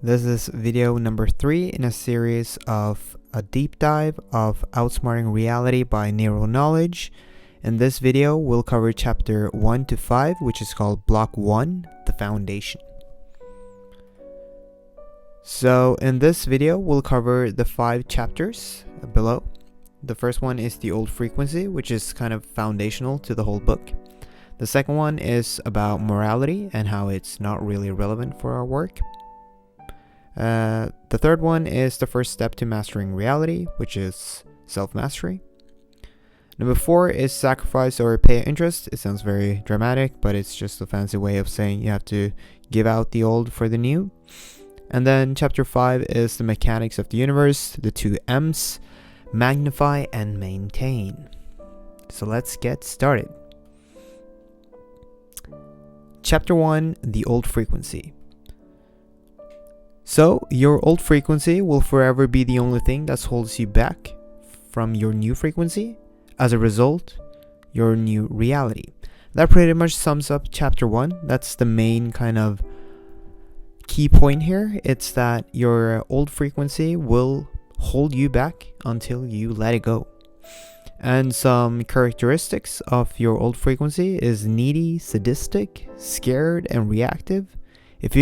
This is video number 3 in a series of a deep dive of Outsmarting Reality by Neural Knowledge. In this video, we'll cover chapter 1 to 5, which is called Block 1, the Foundation. So in this video, we'll cover the 5 chapters below. The first one is the old frequency, which is kind of foundational to the whole book. The second one is about morality and how it's not really relevant for our work. The third one is the first step to mastering reality, which is self-mastery. Number 4 is sacrifice or pay interest. It sounds very dramatic, but it's just a fancy way of saying you have to give out the old for the new. And then chapter 5 is the mechanics of the universe, the 2 M's, magnify and maintain. So let's get started. Chapter 1, the old frequency. So, your old frequency will forever be the only thing that holds you back from your new frequency. As a result, your new reality. That pretty much sums up chapter 1. That's the main kind of key point here. It's that your old frequency will hold you back until you let it go. And some characteristics of your old frequency is needy, sadistic, scared, and reactive. If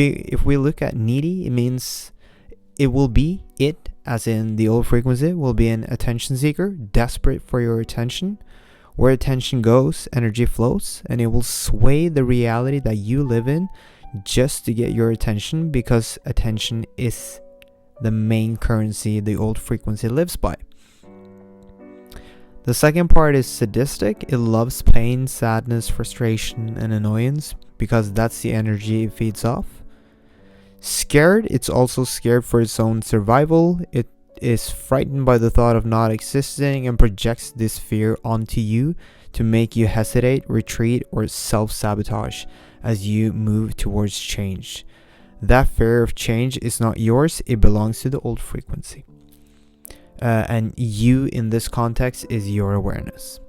we look at needy, it means it will be it, as in the old frequency, will be an attention seeker, desperate for your attention. Where attention goes, energy flows, and it will sway the reality that you live in just to get your attention, because attention is the main currency the old frequency lives by. The second part is sadistic. It loves pain, sadness, frustration, and annoyance because that's the energy it feeds off. Scared, it's also scared for its own survival. It is frightened by the thought of not existing and projects this fear onto you to make you hesitate, retreat, or self-sabotage as you move towards change. That fear of change is not yours, it belongs to the old frequency. And you in this context is your awareness.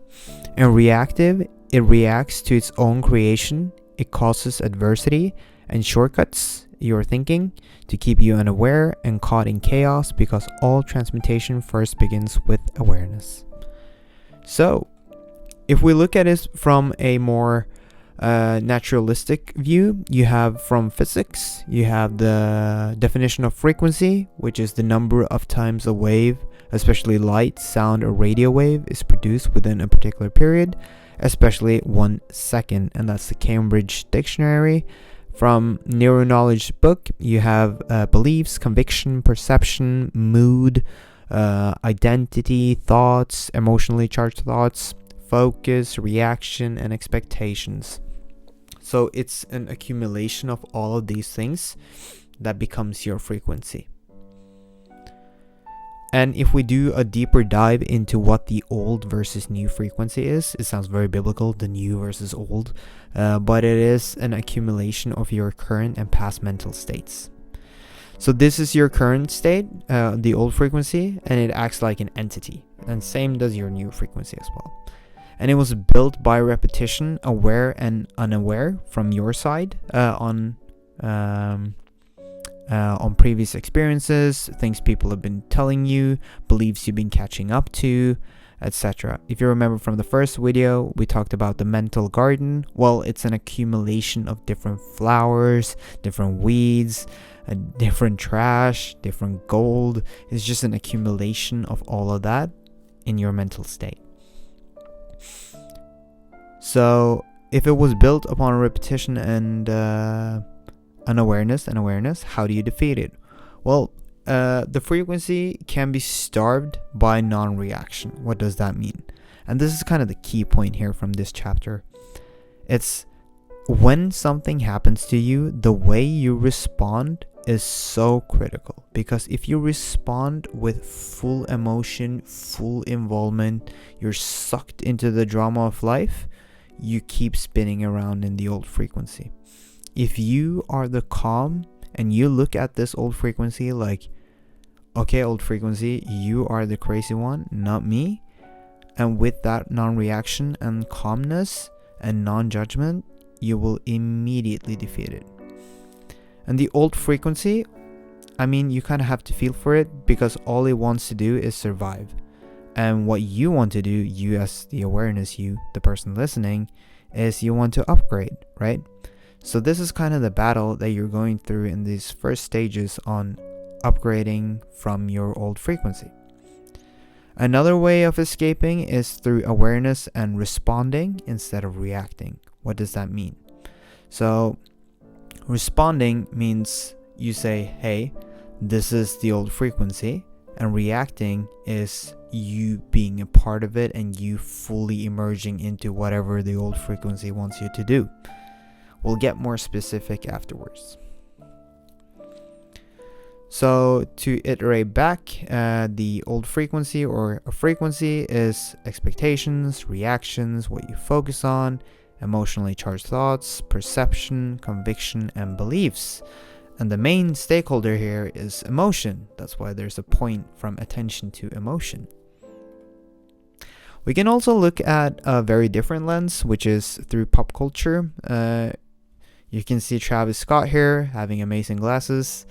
And reactive, it reacts to its own creation. It causes adversity and shortcuts your thinking to keep you unaware and caught in chaos, because all transmutation first begins with awareness. So, if we look at it from a more naturalistic view, you have from physics, you have the definition of frequency, which is the number of times a wave, especially light, sound, or radio wave, is produced within a particular period, especially 1 second, and that's the Cambridge Dictionary. From Neural Knowledge book, you have beliefs, conviction, perception, mood, identity, thoughts, emotionally charged thoughts, focus, reaction, and expectations. So it's an accumulation of all of these things that becomes your frequency. And if we do a deeper dive into what the old versus new frequency is, it sounds very biblical, the new versus old, but it is an accumulation of your current and past mental states. So this is your current state, the old frequency, and it acts like an entity. And same does your new frequency as well. And it was built by repetition, aware and unaware from your side, on previous experiences, things people have been telling you, beliefs you've been catching up to, etc. If you remember from the first video, we talked about the mental garden. Well, it's an accumulation of different flowers, different weeds, different trash, different gold. It's just an accumulation of all of that in your mental state. So if it was built upon repetition and unawareness and awareness, how do you defeat it? Well, the frequency can be starved by non-reaction. What does that mean? And this is kind of the key point here from this chapter. It's when something happens to you, the way you respond is so critical, because if you respond with full emotion, full involvement, you're sucked into the drama of life, you keep spinning around in the old frequency. If you are the calm and you look at this old frequency like, okay, old frequency, you are the crazy one, not me. And with that non-reaction and calmness and non-judgment, you will immediately defeat it. And the old frequency I mean, you kind of have to feel for it, because all it wants to do is survive. And what you want to do, you as the awareness, you, the person listening, is you want to upgrade, right? So this is kind of the battle that you're going through in these first stages on upgrading from your old frequency. Another way of escaping is through awareness and responding instead of reacting. What does that mean? So responding means you say, hey, this is the old frequency, and reacting is you being a part of it and you fully emerging into whatever the old frequency wants you to do. We'll get more specific afterwards. So to iterate back, the old frequency or a frequency is expectations, reactions, what you focus on, emotionally charged thoughts, perception, conviction, and beliefs. And the main stakeholder here is emotion. That's why there's a point from attention to emotion. We can also look at a very different lens, which is through pop culture. You can see Travis Scott here having amazing glasses.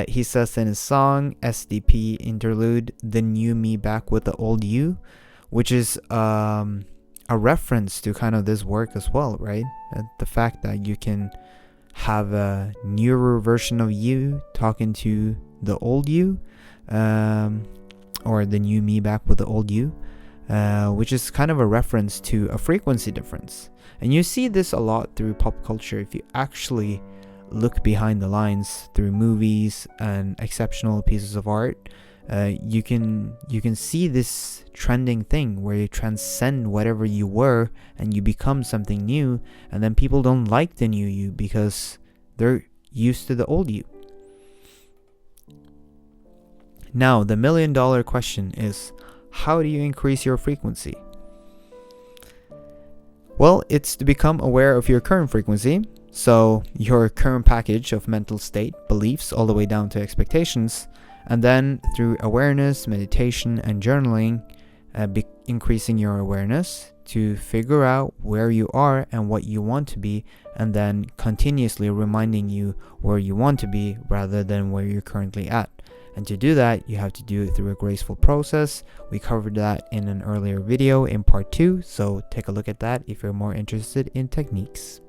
He says in his song SDP interlude, "The new me back with the old you," which is a reference to kind of this work as well, right? The fact that you can have a newer version of you talking to the old you, or the new me back with the old you, which is kind of a reference to a frequency difference. And you see this a lot through pop culture. If you actually look behind the lines through movies and exceptional pieces of art, you can see this trending thing where you transcend whatever you were and you become something new, and then people don't like the new you because they're used to the old you. Now, the $1 million question is, how do you increase your frequency? Well, it's to become aware of your current frequency. So your current package of mental state, beliefs, all the way down to expectations. And then through awareness, meditation, and journaling, increasing your awareness to figure out where you are and what you want to be, and then continuously reminding you where you want to be rather than where you're currently at. And to do that, you have to do it through a graceful process. We covered that in an earlier video in part 2, so take a look at that if you're more interested in techniques.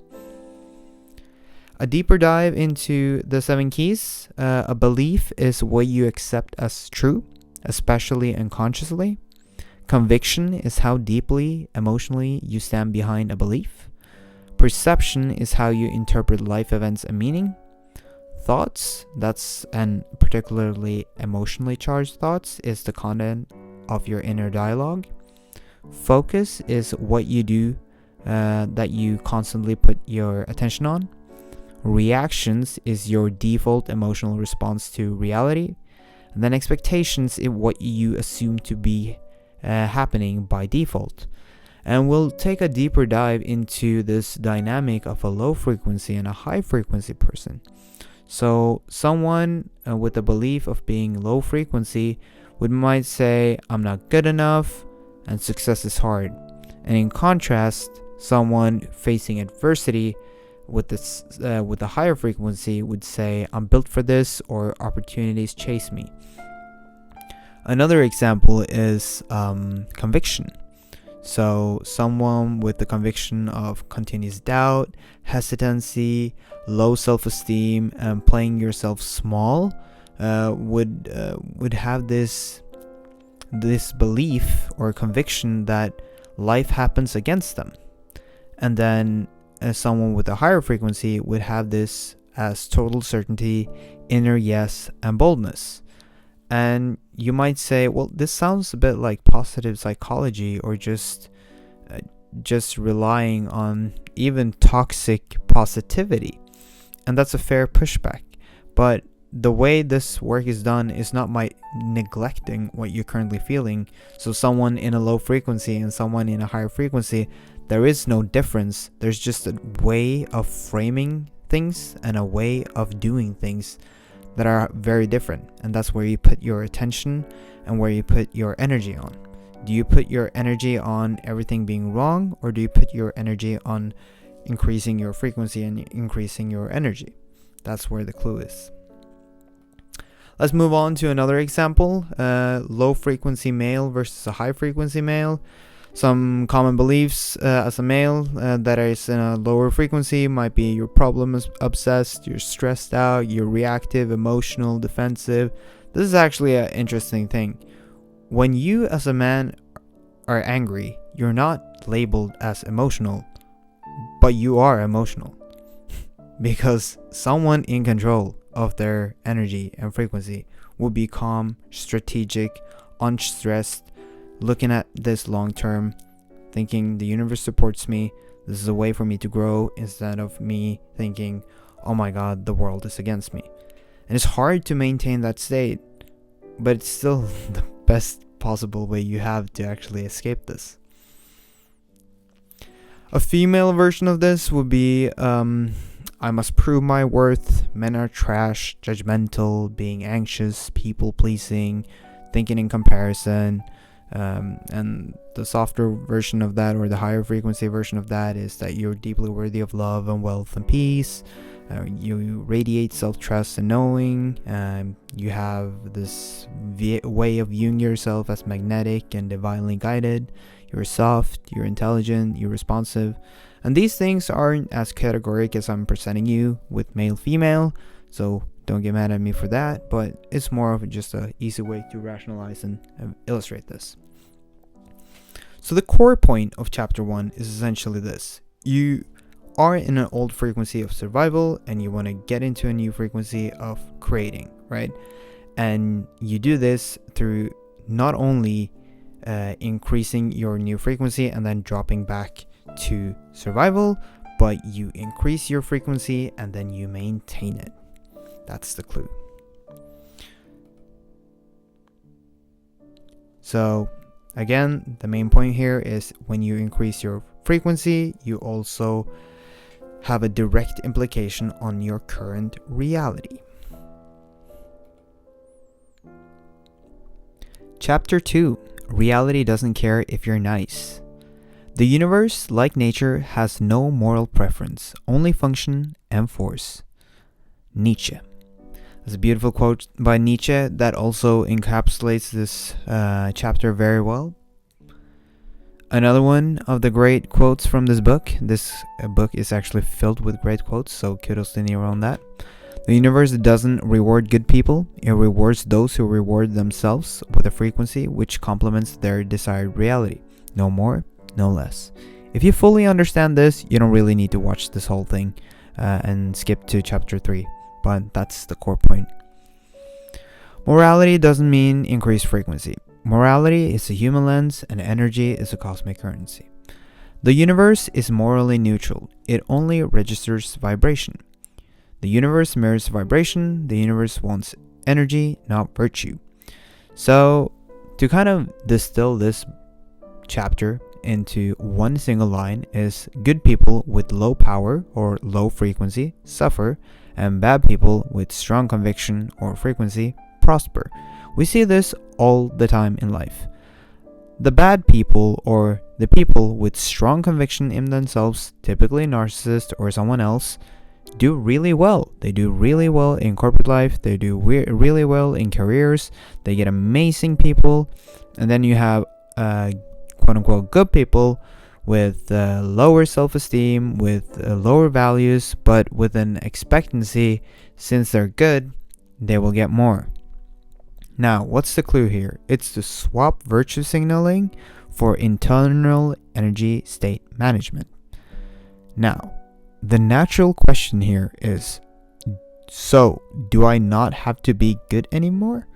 A deeper dive into the 7 keys. A belief is what you accept as true, especially unconsciously. Conviction is how deeply, emotionally you stand behind a belief. Perception is how you interpret life events and meaning. Thoughts, and particularly emotionally charged thoughts, is the content of your inner dialogue. Focus is what you do that you constantly put your attention on. Reactions is your default emotional response to reality. And then expectations is what you assume to be happening by default. And we'll take a deeper dive into this dynamic of a low frequency and a high frequency person. So someone with a belief of being low frequency might say, I'm not good enough and success is hard. And in contrast, someone facing adversity with a higher frequency would say, I'm built for this, or opportunities chase me. Another example is conviction. So someone with the conviction of continuous doubt, hesitancy, low self-esteem, and playing yourself small would have this belief or conviction that life happens against them. And then someone with a higher frequency would have this as total certainty, inner yes, and boldness. And you might say, well, this sounds a bit like positive psychology, or just relying on even toxic positivity. And that's a fair pushback. But the way this work is done is not by neglecting what you're currently feeling. So someone in a low frequency and someone in a higher frequency, there is no difference. There's just a way of framing things and a way of doing things that are very different. And that's where you put your attention and where you put your energy on. Do you put your energy on everything being wrong, or do you put your energy on increasing your frequency and increasing your energy? That's where the clue is. Let's move on to another example. Low frequency male versus a high frequency male. Some common beliefs as a male that is in a lower frequency might be you're problem obsessed, you're stressed out, you're reactive, emotional, defensive. This is actually an interesting thing. When you as a man are angry, you're not labeled as emotional, but you are emotional. Because someone in control of their energy and frequency will be calm, strategic, unstressed, looking at this long term, thinking the universe supports me, this is a way for me to grow, instead of me thinking, oh my god, the world is against me. And it's hard to maintain that state, but it's still the best possible way you have to actually escape this. A female version of this would be I must prove my worth, men are trash, judgmental, being anxious, people pleasing, thinking in comparison. And the softer version of that, or the higher frequency version of that, is that you're deeply worthy of love and wealth and peace. You radiate self-trust and knowing. You have this way of viewing yourself as magnetic and divinely guided. You're soft, you're intelligent, you're responsive. And these things aren't as categorical as I'm presenting you with male, female. So don't get mad at me for that, but it's more of just an easy way to rationalize and illustrate this. So the core point of chapter 1 is essentially this. You are in an old frequency of survival and you want to get into a new frequency of creating, right? And you do this through not only increasing your new frequency and then dropping back to survival, but you increase your frequency and then you maintain it. That's the clue. So again, the main point here is when you increase your frequency, you also have a direct implication on your current reality. Chapter 2. Reality doesn't care if you're nice. The universe, like nature, has no moral preference, only function and force. Nietzsche. There's a beautiful quote by Nietzsche that also encapsulates this chapter very well. Another one of the great quotes from this book. This book is actually filled with great quotes, so kudos to Nero on that. The universe doesn't reward good people. It rewards those who reward themselves with a frequency which complements their desired reality. No more, no less. If you fully understand this, you don't really need to watch this whole thing and skip to chapter 3. But that's the core point. Morality doesn't mean increased frequency. Morality is a human lens and energy is a cosmic currency. The universe is morally neutral. It only registers vibration. The universe mirrors vibration. The universe wants energy, not virtue. So, to kind of distill this chapter into one single line is good people with low power or low frequency suffer, and bad people with strong conviction or frequency prosper. We see this all the time in life. The bad people, or the people with strong conviction in themselves, typically narcissists or someone else, do really well. They do really well in corporate life. They do really well in careers. They get amazing people. And then you have quote unquote good people with lower self-esteem, with lower values, but with an expectancy, since they're good, they will get more. Now, what's the clue here? It's to swap virtue signaling for internal energy state management. Now, the natural question here is, so do I not have to be good anymore?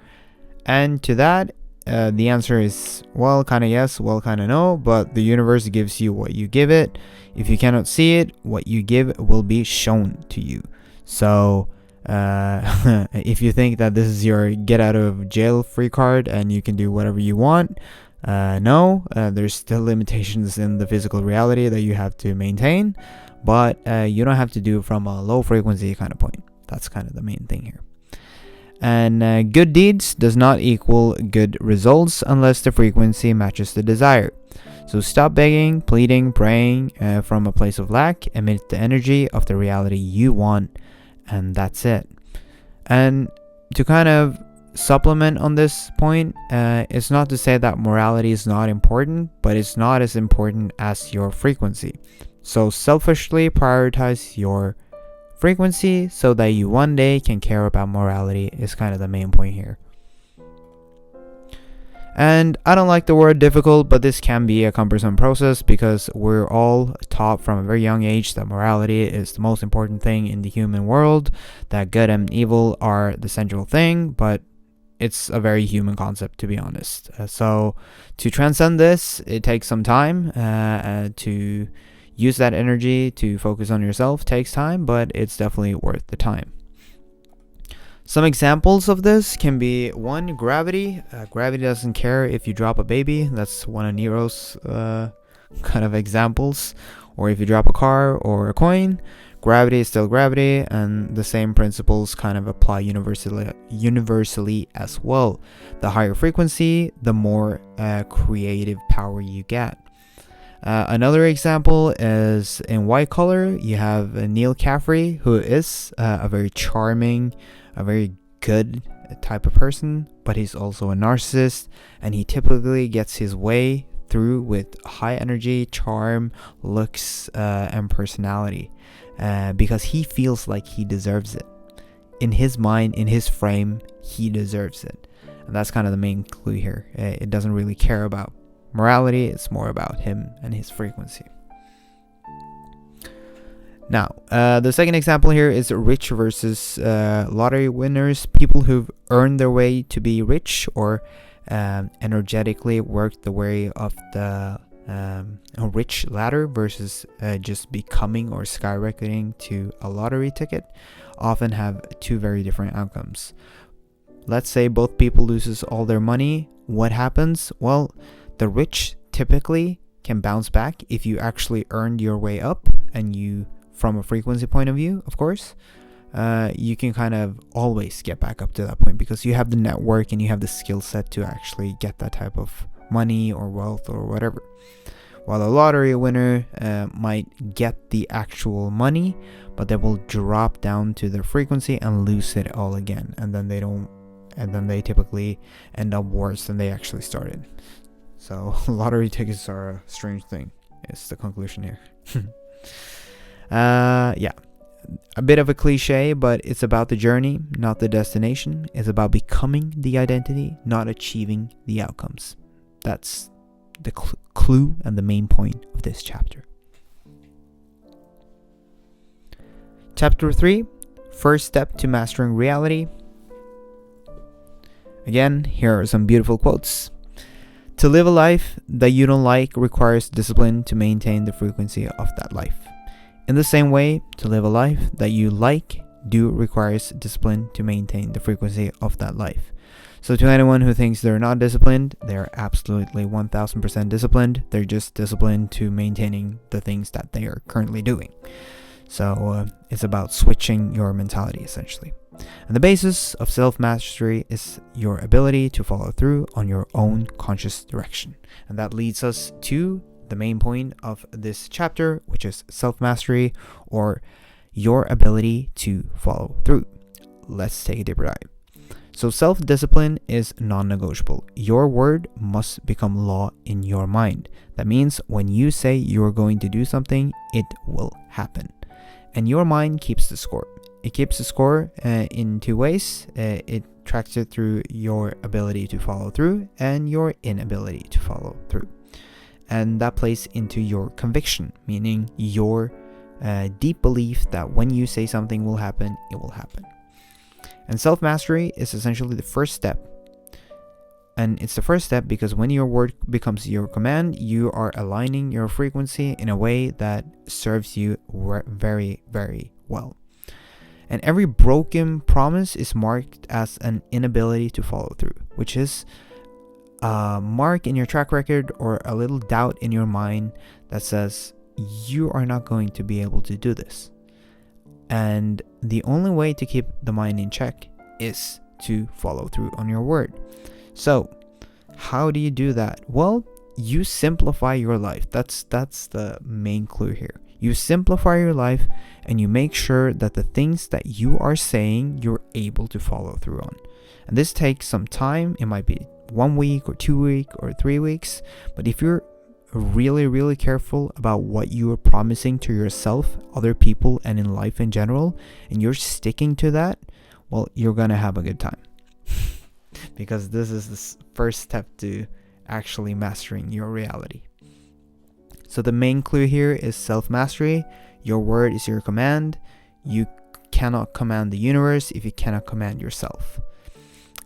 And to that, the answer is, well, kind of yes, well, kind of no, but the universe gives you what you give it. If you cannot see it, what you give will be shown to you. So if you think that this is your get out of jail free card and you can do whatever you want, no, there's still limitations in the physical reality that you have to maintain, but you don't have to do it from a low frequency kind of point. That's kind of the main thing here. And good deeds does not equal good results unless the frequency matches the desire. So stop begging, pleading, praying from a place of lack. Emit the energy of the reality you want, and that's it. And to kind of supplement on this point, it's not to say that morality is not important, but it's not as important as your frequency. So selfishly prioritize your frequency so that you one day can care about morality is kind of the main point here. And I don't like the word difficult, but this can be a cumbersome process because we're all taught from a very young age that morality is the most important thing in the human world, that good and evil are the central thing, but it's a very human concept, to be honest. So to transcend this, it takes some time. To use that energy to focus on yourself takes time, but it's definitely worth the time. Some examples of this can be, one, gravity. Gravity doesn't care if you drop a baby. That's one of Nero's kind of examples. Or if you drop a car or a coin, gravity is still gravity, and the same principles kind of apply universally as well. The higher frequency, the more creative power you get. Another example is in White Collar. You have Neil Caffrey, who is a very charming, a very good type of person, but he's also a narcissist, and he typically gets his way through with high energy, charm, looks, and personality, because he feels like he deserves it. In his mind, in his frame, he deserves it. And that's kind of the main clue here. It doesn't really care about morality, it's more about him and his frequency. Now, the second example here is rich versus lottery winners. People who've earned their way to be rich or energetically worked the way of the rich ladder versus just becoming or skyrocketing to a lottery ticket often have two very different outcomes. Let's say both people loses all their money. What happens? Well, the rich typically can bounce back if you actually earned your way up, and you, from a frequency point of view, of course, you can kind of always get back up to that point because you have the network and you have the skill set to actually get that type of money or wealth or whatever. While a lottery winner might get the actual money, but they will drop down to their frequency and lose it all again, and then they typically end up worse than they actually started. So lottery tickets are a strange thing, is the conclusion here. Yeah, a bit of a cliche, but it's about the journey, not the destination. It's about becoming the identity, not achieving the outcomes. That's the clue and the main point of this chapter. Chapter 3, first step to mastering reality. Again, here are some beautiful quotes. To live a life that you don't like requires discipline to maintain the frequency of that life. In the same way, to live a life that you like requires discipline to maintain the frequency of that life. So to anyone who thinks they're not disciplined, they're absolutely 1000% disciplined. They're just disciplined to maintaining the things that they are currently doing. So it's about switching your mentality, essentially. And the basis of self-mastery is your ability to follow through on your own conscious direction. And that leads us to the main point of this chapter, which is self-mastery, or your ability to follow through. Let's take a deeper dive. So self-discipline is non-negotiable. Your word must become law in your mind. That means when you say you're going to do something, it will happen. And your mind keeps the score. It keeps the score in two ways. It tracks it through your ability to follow through and your inability to follow through. And that plays into your conviction, meaning your deep belief that when you say something will happen, it will happen. And self-mastery is essentially the first step. And it's the first step because when your word becomes your command, you are aligning your frequency in a way that serves you very, very well. And every broken promise is marked as an inability to follow through, which is a mark in your track record or a little doubt in your mind that says you are not going to be able to do this. And the only way to keep the mind in check is to follow through on your word. So how do you do that? Well, you simplify your life. That's the main clue here. You simplify your life and you make sure that the things that you are saying, you're able to follow through on. And this takes some time. It might be 1 week or 2 weeks or 3 weeks. But if you're really, really careful about what you are promising to yourself, other people, and in life in general, and you're sticking to that, well, you're going to have a good time. Because this is the first step to actually mastering your reality. So the main clue here is self-mastery. Your word is your command. You cannot command the universe if you cannot command yourself.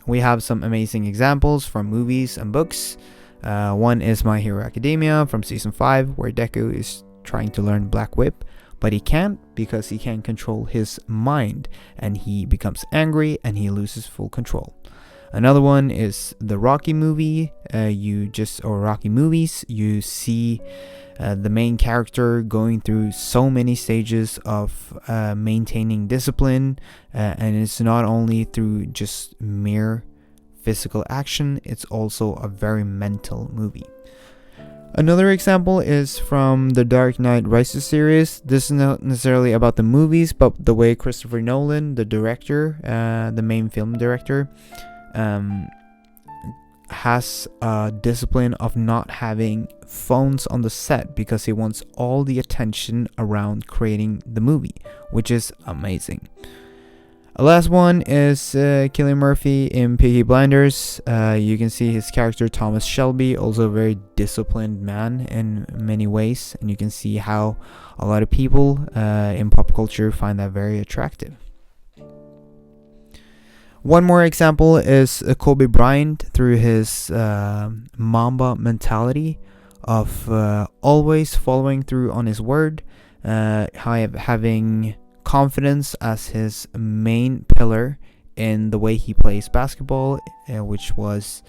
We have some amazing examples from movies and books. One is My Hero Academia from season 5, where Deku is trying to learn Black Whip, but he can't because he can't control his mind, and he becomes angry and he loses full control. Another one is the Rocky movie. Rocky movies. You see the main character going through so many stages of maintaining discipline, and it's not only through just mere physical action, it's also a very mental movie. Another example is from the Dark Knight Rises series. This is not necessarily about the movies, but the way Christopher Nolan, the director, the main film director, has a discipline of not having phones on the set because he wants all the attention around creating the movie, which is amazing. A last one is Cillian Murphy in Peaky Blinders. You can see his character Thomas Shelby, also a very disciplined man in many ways, and you can see how a lot of people in pop culture find that very attractive. One more example is Kobe Bryant through his Mamba mentality of always following through on his word, having confidence as his main pillar in the way he plays basketball, which was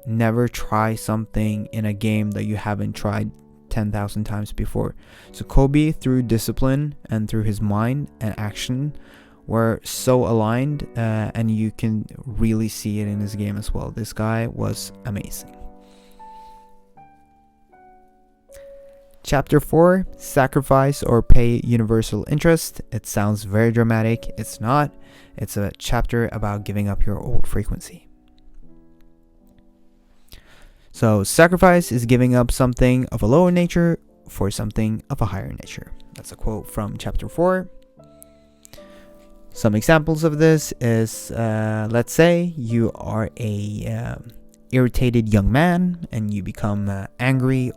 never try something in a game that you haven't tried 10,000 times before. So Kobe, through discipline and through his mind and action, were so aligned, and you can really see it in his game as well. This guy was amazing. Chapter 4, Sacrifice or Pay Universal Interest. It sounds very dramatic. It's not. It's a chapter about giving up your old frequency. So sacrifice is giving up something of a lower nature for something of a higher nature. That's a quote from chapter 4. Some examples of this is, let's say you are a irritated young man and you become angry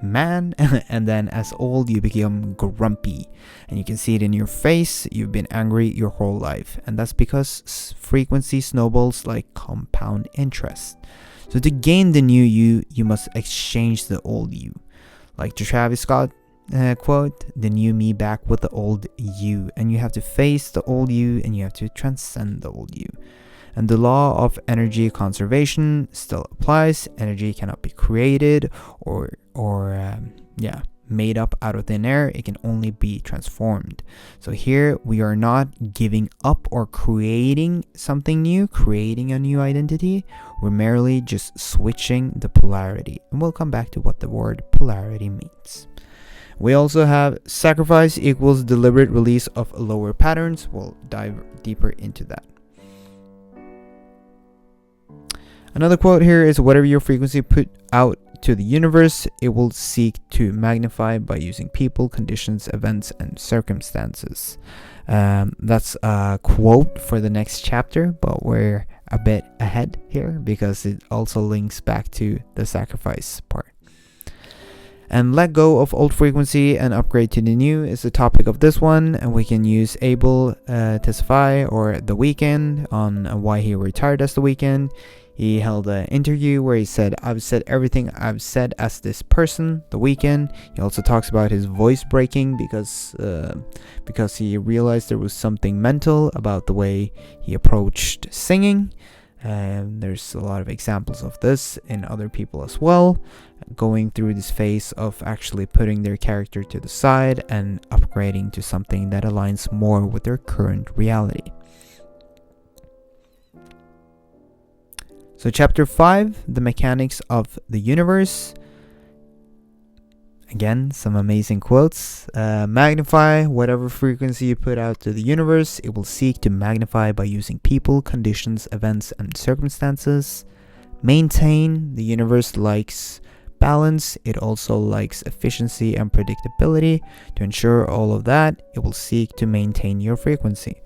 man, and then as old you become grumpy, and you can see it in your face. You've been angry your whole life, and that's because frequency snowballs like compound interest. So to gain the new you must exchange the old you. Like the Travis Scott quote, the new me back with the old you, and you have to face the old you and you have to transcend the old you. And the law of energy conservation still applies. Energy cannot be created or made up out of thin air. It can only be transformed. So here we are not giving up or creating something new, creating a new identity. We're merely just switching the polarity. And we'll come back to what the word polarity means. We also have sacrifice equals deliberate release of lower patterns. We'll dive deeper into that. Another quote here is, whatever your frequency put out to the universe, it will seek to magnify by using people, conditions, events, and circumstances. That's a quote for the next chapter, but we're a bit ahead here because it also links back to the sacrifice part. And let go of old frequency and upgrade to the new is the topic of this one, and we can use Abel Tesfaye or The Weeknd on why he retired as The Weeknd. He held an interview where he said, I've said everything I've said as this person, The Weeknd. He also talks about his voice breaking because he realized there was something mental about the way he approached singing. There's a lot of examples of this in other people as well, going through this phase of actually putting their character to the side and upgrading to something that aligns more with their current reality. So chapter 5, the mechanics of the universe. Again, some amazing quotes. Magnify whatever frequency you put out to the universe. It will seek to magnify by using people, conditions, events, and circumstances. Maintain. The universe likes balance. It also likes efficiency and predictability. To ensure all of that, it will seek to maintain your frequency.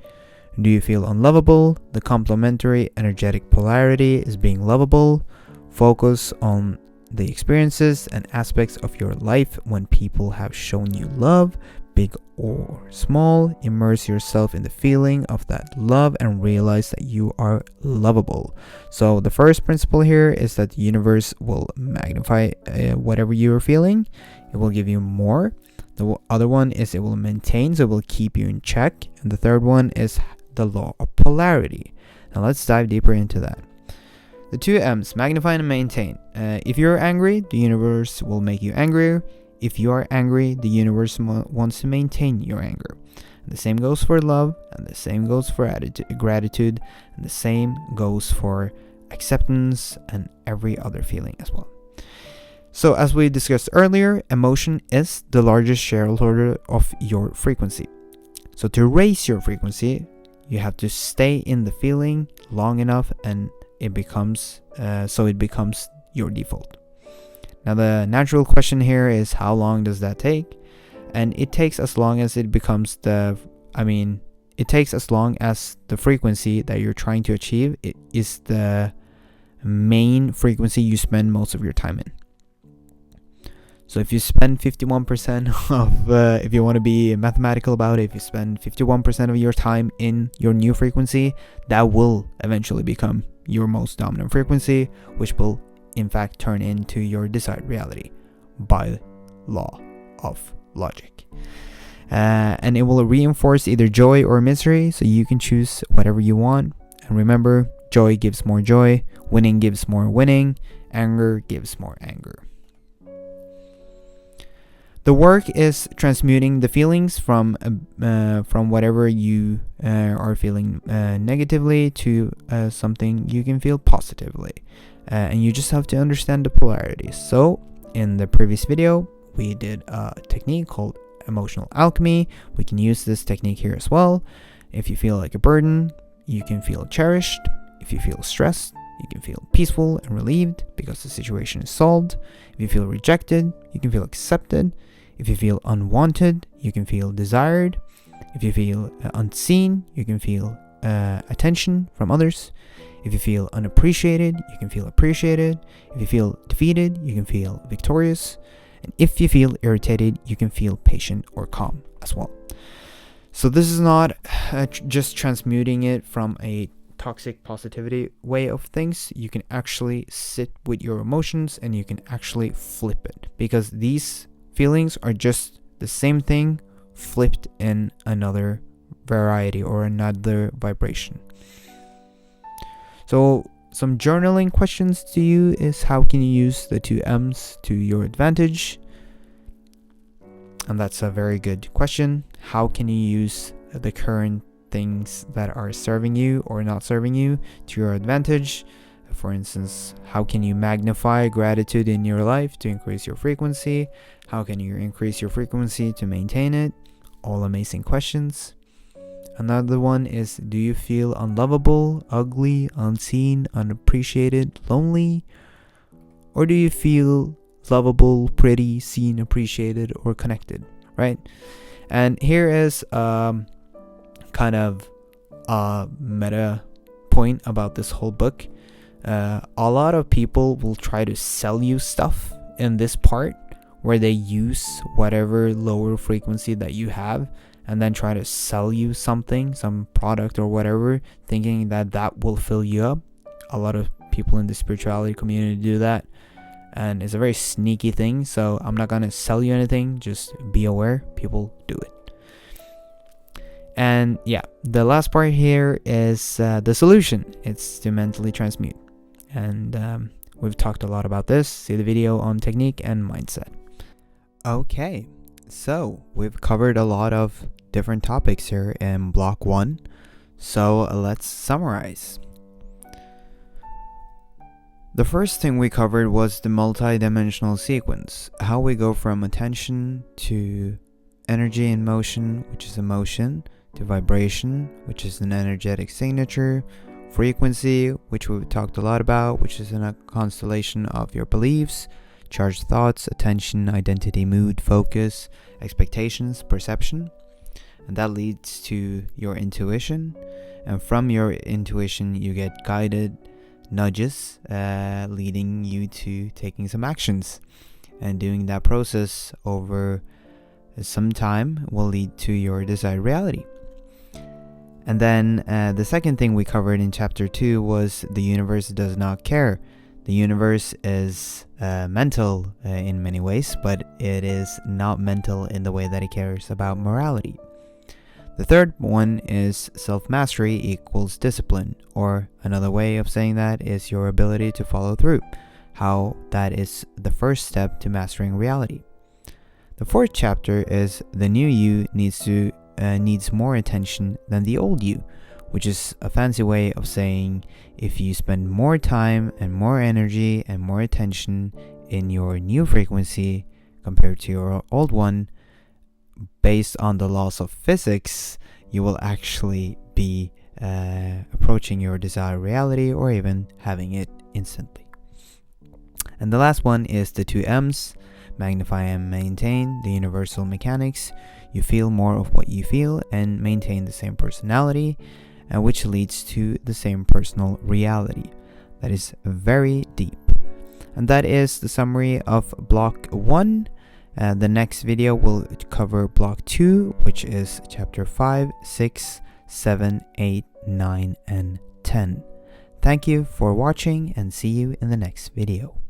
Do you feel unlovable? The complementary energetic polarity is being lovable. Focus on the experiences and aspects of your life when people have shown you love, big or small. Immerse yourself in the feeling of that love and realize that you are lovable. So the first principle here is that the universe will magnify whatever you're feeling. It will give you more. The other one is it will maintain, so it will keep you in check. And the third one is the law of polarity. Now let's dive deeper into that. The two M's, magnify and maintain. If you're angry, the universe will make you angrier. If you are angry, the universe wants to maintain your anger. And the same goes for love, and the same goes for gratitude, and the same goes for acceptance and every other feeling as well. So as we discussed earlier, emotion is the largest shareholder of your frequency. So to raise your frequency, you have to stay in the feeling long enough, and it becomes your default. Now the natural question here is, how long does that take? And it takes as long as it becomes it takes as long as the frequency that you're trying to achieve is the main frequency you spend most of your time in. So if you spend 51% of, if you want to be mathematical about it, if you spend 51% of your time in your new frequency, that will eventually become your most dominant frequency, which will in fact turn into your desired reality by law of logic. And it will reinforce either joy or misery, so you can choose whatever you want. And remember, joy gives more joy, winning gives more winning, anger gives more anger. The work is transmuting the feelings from whatever you are feeling negatively to something you can feel positively. And you just have to understand the polarities. So in the previous video, we did a technique called emotional alchemy. We can use this technique here as well. If you feel like a burden, you can feel cherished. If you feel stressed, you can feel peaceful and relieved because the situation is solved. If you feel rejected, you can feel accepted. If you feel unwanted, you can feel desired. If you feel unseen, you can feel attention from others. If you feel unappreciated, you can feel appreciated. If you feel defeated, you can feel victorious. And if you feel irritated, you can feel patient or calm as well. So this is not just transmuting it from a toxic positivity way of things. You can actually sit with your emotions and you can actually flip it, because these feelings are just the same thing flipped in another variety or another vibration. So some journaling questions to you is, how can you use the two M's to your advantage? And that's a very good question. How can you use the current things that are serving you or not serving you to your advantage? For instance, how can you magnify gratitude in your life to increase your frequency? How can you increase your frequency to maintain it? All amazing questions. Another one is, do you feel unlovable, ugly, unseen, unappreciated, lonely? Or do you feel lovable, pretty, seen, appreciated, or connected, right? And here is kind of a meta point about this whole book. A lot of people will try to sell you stuff in this part, where they use whatever lower frequency that you have and then try to sell you something, some product or whatever, thinking that that will fill you up. A lot of people in the spirituality community do that, and it's a very sneaky thing. So I'm not gonna sell you anything, just be aware, people do it. And yeah, the last part here is the solution. It's to mentally transmute. And we've talked a lot about this. See the video on technique and mindset. Okay, so we've covered a lot of different topics here in block 1. So let's summarize. The first thing we covered was the multidimensional sequence, how we go from attention to energy in motion, which is emotion, to vibration, which is an energetic signature, frequency, which we've talked a lot about, which is a constellation of your beliefs, charged thoughts, attention, identity, mood, focus, expectations, perception, and that leads to your intuition, and from your intuition you get guided nudges leading you to taking some actions, and doing that process over some time will lead to your desired reality. And then the second thing we covered in chapter 2 was the universe does not care. The universe is mental in many ways, but it is not mental in the way that it cares about morality. The third one is self-mastery equals discipline, or another way of saying that is your ability to follow through, how that is the first step to mastering reality. The fourth chapter is the new you needs more attention than the old you, which is a fancy way of saying if you spend more time and more energy and more attention in your new frequency compared to your old one, based on the laws of physics, you will actually be approaching your desired reality or even having it instantly. And the last one is the 2 M's, magnify and maintain, the universal mechanics. You feel more of what you feel and maintain the same personality, which leads to the same personal reality. That is very deep. And that is the summary of block 1. The next video will cover block 2, which is chapter 5, 6, 7, 8, 9, and 10. Thank you for watching, and see you in the next video.